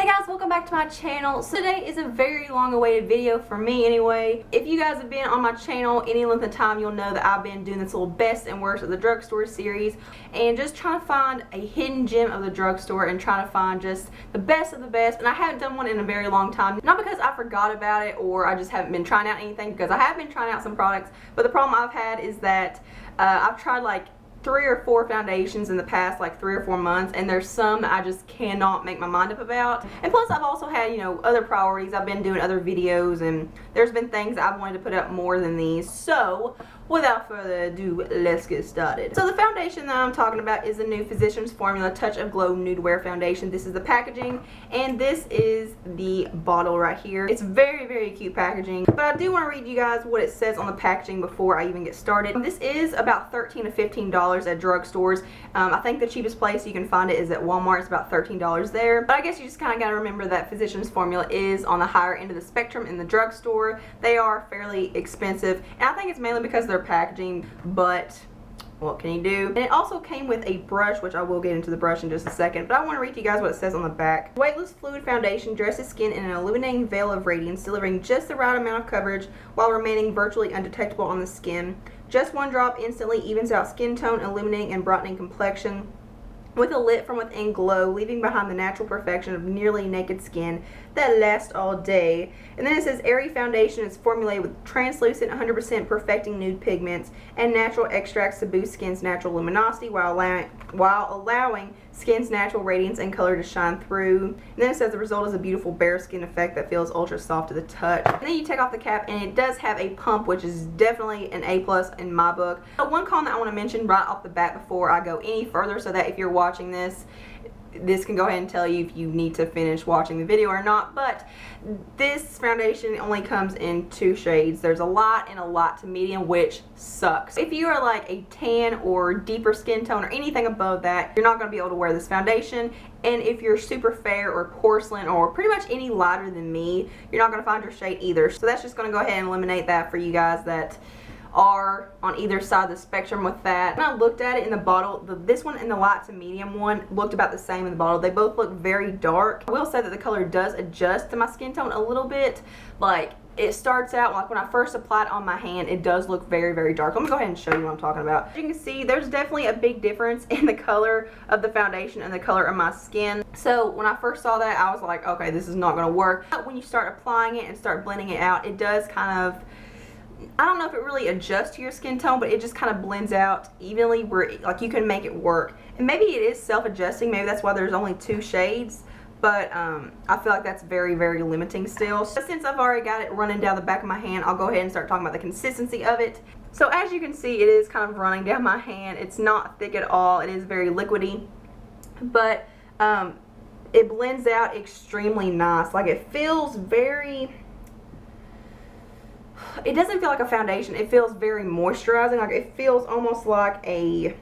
guys, welcome back to my channel. So today is a very long awaited video for me anyway. If you guys have been on my channel any length of time, you'll know that I've been doing this little best and worst of the drugstore series and just trying to find a hidden gem of the drugstore and trying to find just the best of the best. And I haven't done one in a very long time, not because I forgot about it or I just haven't been trying out anything, because I have been trying out some products, but the problem I've had is that I've tried like 3 or 4 foundations in the past like 3 or 4 months, and there's some that I just cannot make my mind up about. And plus I've also had, you know, other priorities. I've been doing other videos and there's been things I've wanted to put up more than these. So without further ado, let's get started. So the foundation that I'm talking about is the new Physicians Formula Touch of Glow Nude Wear Foundation. This is the packaging and this is the bottle right here. It's very, very cute packaging, but I do want to read you guys what it says on the packaging before I even get started. This is about $13 to $15 at drugstores. I think the cheapest place you can find it is at Walmart. It's about $13 there, but I guess you just kind of got to remember that Physicians Formula is on the higher end of the spectrum in the drugstore. They are fairly expensive, and I think it's mainly because of their packaging, but what can you do? And it also came with a brush, which I will get into the brush in just a second, but I want to read to you guys what it says on the back. Weightless fluid foundation dresses skin in an illuminating veil of radiance, delivering just the right amount of coverage while remaining virtually undetectable on the skin. Just one drop instantly evens out skin tone, illuminating and brightening complexion with a lit from within glow, leaving behind the natural perfection of nearly naked skin that lasts all day. And then it says airy foundation is formulated with translucent 100% perfecting nude pigments and natural extracts to boost skin's natural luminosity while allowing skin's natural radiance and color to shine through. And then it says the result is a beautiful bare skin effect that feels ultra soft to the touch. And then you take off the cap and it does have a pump, which is definitely an A+ in my book. So one con that I want to mention right off the bat before I go any further, so that if you're watching this can go ahead and tell you if you need to finish watching the video or not, but this foundation only comes in 2 shades. There's a light and a light to medium, which sucks. If you are like a tan or deeper skin tone or anything above that, you're not going to be able to wear this foundation. And if you're super fair or porcelain or pretty much any lighter than me, you're not going to find your shade either. So that's just going to go ahead and eliminate that for you guys that are on either side of the spectrum with that. When I looked at it in the bottle, this one and the light to medium one looked about the same in the bottle. They both look very dark. I will say that the color does adjust to my skin tone a little bit. Like, it starts out, like when I first apply it on my hand, it does look very, very dark. I'm gonna go ahead and show you what I'm talking about. As you can see, there's definitely a big difference in the color of the foundation and the color of my skin. So when I first saw that, I was like, okay, this is not gonna work. But when you start applying it and start blending it out, it does kind of, I don't know if it really adjusts to your skin tone, but it just kind of blends out evenly where like you can make it work. And maybe it is self-adjusting, maybe that's why there's only 2 shades, but I feel like that's very, very limiting still. So since I've already got it running down the back of my hand, I'll go ahead and start talking about the consistency of it. So as you can see, it is kind of running down my hand. It's not thick at all. It is very liquidy, but it blends out extremely nice. Like, it feels very, it doesn't feel like a foundation. It feels very moisturizing. Like, it feels almost like a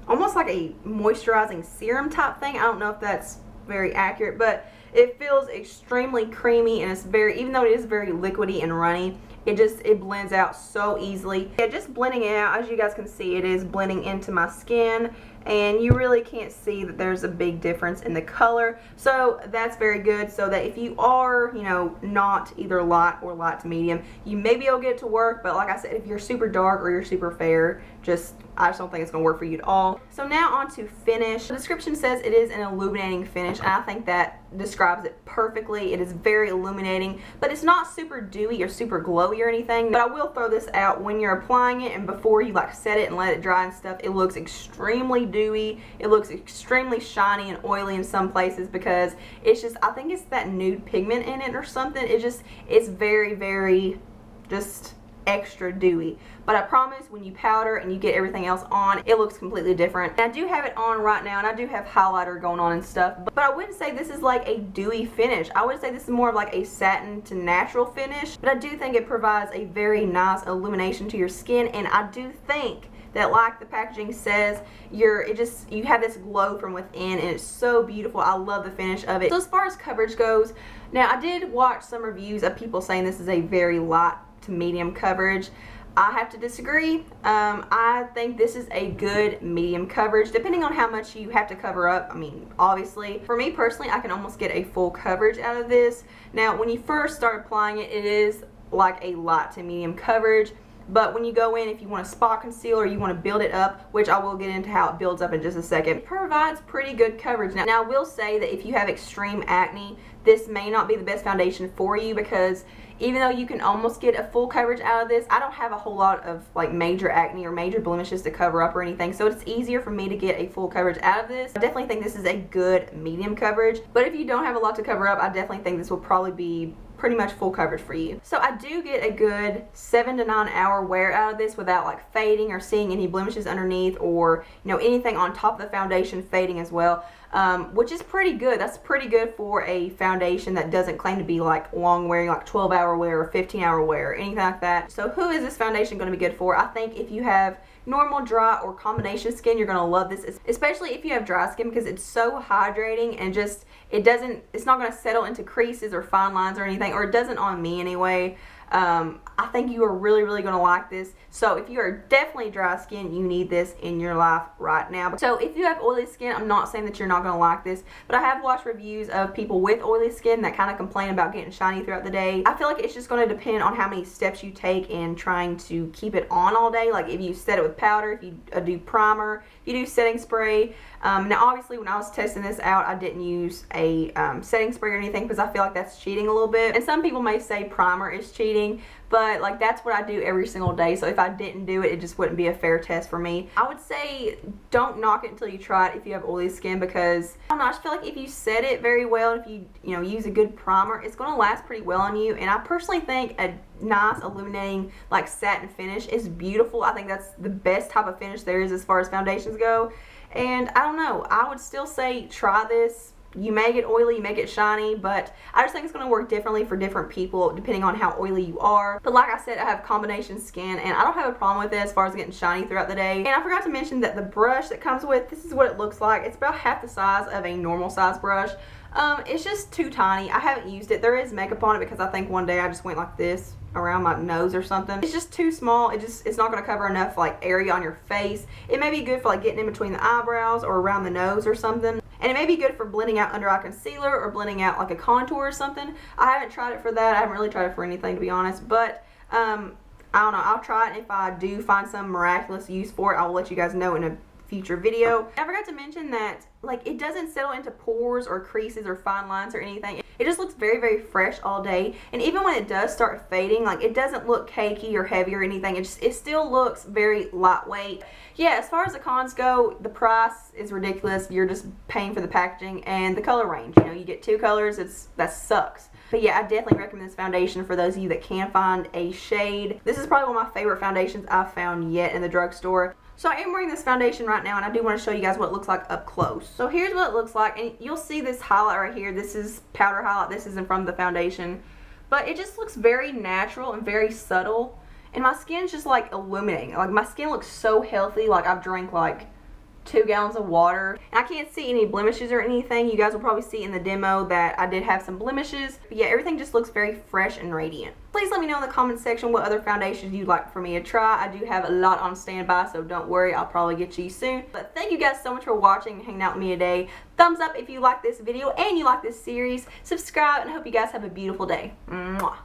moisturizing serum type thing. I don't know if that's very accurate, but it feels extremely creamy, and it's very, even though it is very liquidy and runny, it blends out so easily. Yeah, just blending it out, as you guys can see, it is blending into my skin, and you really can't see that there's a big difference in the color. So that's very good, so that if you are, you know, not either light or light to medium, you may be able to get it to work. But like I said, if you're super dark or you're super fair, I just don't think it's going to work for you at all. So now on to finish. The description says it is an illuminating finish, and I think that describes it perfectly. It is very illuminating, but it's not super dewy or super glowy or anything. But I will throw this out, when you're applying it and before you like set it and let it dry and stuff, it looks extremely dewy. It looks extremely shiny and oily in some places, because it's just, I think it's that nude pigment in it or something. It's very, very just extra dewy. But I promise, when you powder and you get everything else on, it looks completely different. And I do have it on right now, and I do have highlighter going on and stuff, but I wouldn't say this is like a dewy finish. I would say this is more of like a satin to natural finish, but I do think it provides a very nice illumination to your skin. And I do think that, like the packaging says, you have this glow from within, and it's so beautiful. I love the finish of it. So as far as coverage goes, now I did watch some reviews of people saying this is a very light to medium coverage. I have to disagree. I think this is a good medium coverage, depending on how much you have to cover up. I mean, obviously, for me personally, I can almost get a full coverage out of this. Now, when you first start applying it, it is like a light to medium coverage. But when you go in, if you want to spot conceal or you want to build it up, which I will get into how it builds up in just a second, it provides pretty good coverage. Now I will say that if you have extreme acne, this may not be the best foundation for you, because even though you can almost get a full coverage out of this, I don't have a whole lot of like major acne or major blemishes to cover up or anything, so it's easier for me to get a full coverage out of this. I definitely think this is a good medium coverage, but if you don't have a lot to cover up, I definitely think this will probably be pretty much full coverage for you. So I do get a good 7 to 9 hour wear out of this without like fading or seeing any blemishes underneath, or anything on top of the foundation fading as well, which is pretty good. That's pretty good for a foundation that doesn't claim to be like long wearing, like 12-hour wear or 15-hour wear or anything like that. So who is this foundation going to be good for? I think if you have normal, dry, or combination skin, you're going to love this, especially if you have dry skin, because it's so hydrating and just it's not going to settle into creases or fine lines or anything, or it doesn't on me anyway. I think you are really going to like this. So if you are definitely dry skin, you need this in your life right now. So if you have oily skin, I'm not saying that you're not going to like this, but I have watched reviews of people with oily skin that kind of complain about getting shiny throughout the day. I feel like it's just going to depend on how many steps you take in trying to keep it on all day. Like if you set it with powder, if you do primer, if you do setting spray. Now obviously when I was testing this out, I didn't use a setting spray or anything, because I feel like that's cheating a little bit. And some people may say primer is cheating, but like that's what I do every single day, so if I didn't do it, it just wouldn't be a fair test for me. I would say don't knock it until you try it if you have oily skin, because I don't know, I just feel like if you set it very well, if you use a good primer, it's going to last pretty well on you. And I personally think a nice illuminating like satin finish is beautiful. I think that's the best type of finish there is as far as foundations go. And I don't know, I would still say try this. You may get oily, you may get shiny, but I just think it's going to work differently for different people depending on how oily you are. But like I said, I have combination skin and I don't have a problem with it as far as getting shiny throughout the day. And I forgot to mention that the brush that comes with, this is what it looks like. It's about half the size of a normal size brush. It's just too tiny. I haven't used it. There is makeup on it because I think one day I just went like this around my nose or something. It's just too small. It's not going to cover enough like area on your face. It may be good for like getting in between the eyebrows or around the nose or something. And it may be good for blending out under eye concealer or blending out like a contour or something. I haven't tried it for that. I haven't really tried it for anything, to be honest. But I don't know. I'll try it. And if I do find some miraculous use for it, I will let you guys know in a future video. I forgot to mention that like it doesn't settle into pores or creases or fine lines or anything. It just looks very fresh all day, and even when it does start fading, like it doesn't look cakey or heavy or anything. It still looks very lightweight. Yeah, as far as the cons go, the price is ridiculous. You're just paying for the packaging and the color range. You get 2 colors. That sucks. But yeah, I definitely recommend this foundation for those of you that can find a shade. This is probably one of my favorite foundations I've found yet in the drugstore. So I am wearing this foundation right now, and I do want to show you guys what it looks like up close. So here's what it looks like, and you'll see this highlight right here. This is powder highlight. This isn't from the foundation, but it just looks very natural and very subtle, and my skin's just like illuminating. Like my skin looks so healthy, like I've drank like 2 gallons of water. And I can't see any blemishes or anything. You guys will probably see in the demo that I did have some blemishes. But yeah, everything just looks very fresh and radiant. Please let me know in the comment section what other foundations you'd like for me to try. I do have a lot on standby, so don't worry, I'll probably get to you soon. But thank you guys so much for watching and hanging out with me today. Thumbs up if you like this video and you like this series. Subscribe, and I hope you guys have a beautiful day. Mwah.